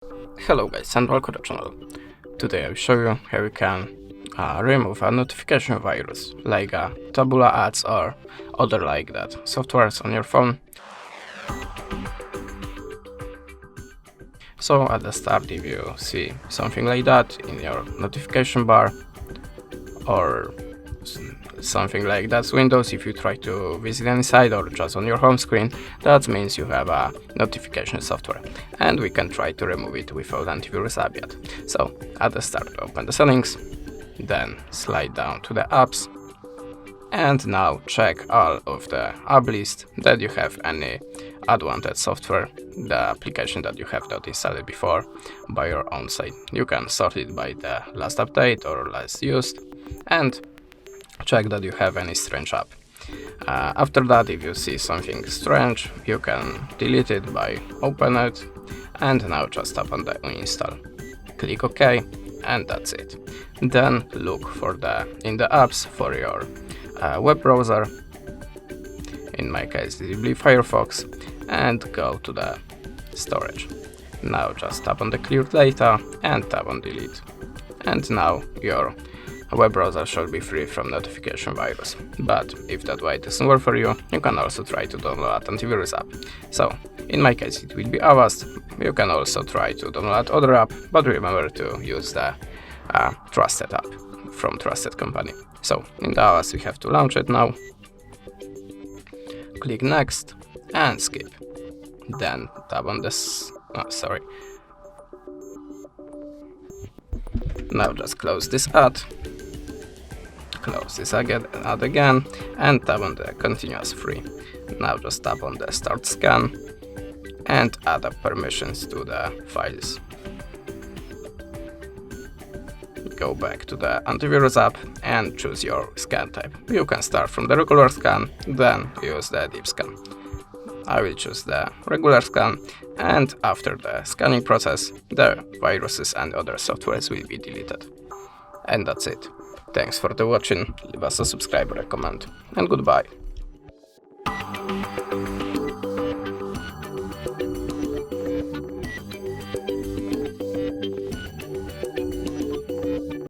Hello guys and welcome to the channel. Today I'll show you how you can remove a notification virus like Tabula ads or other like that softwares on your phone. So at the start, if you see something like that in your notification bar or something like that's Windows, if you try to visit any site or just on your home screen, that means you have a notification software, and we can try to remove it without antivirus app yet. So at the start, open the settings, then slide down to the apps, and now check all of the app list that you have any unwanted software, the application that you have not installed before by your own site. You can sort it by the last update or last used, and check that you have any strange app. After that, if you see something strange, you can delete it by open it, and now just tap on the uninstall. Click OK, and that's it. Then look for in the apps for your web browser. In my case, it will be Firefox, and go to the storage. Now just tap on the clear data and tap on delete. And now your web browser should be free from notification virus. But if that way doesn't work for you, you can also try to download antivirus app. So in my case it will be Avast. You can also try to download other app, but remember to use the trusted app from trusted company. So in the Avast we have to launch it now. Click next and skip. Then tap on this. Now just close this ad. Close this ad again and tap on the continuous free. Now just tap on the start scan and add up permissions to the files. Go back to the antivirus app and choose your scan type. You can start from the regular scan, then use the deep scan. I will choose the regular scan, and after the scanning process, the viruses and other softwares will be deleted. And that's it. Thanks for the watching, leave us a subscribe or a comment, and goodbye.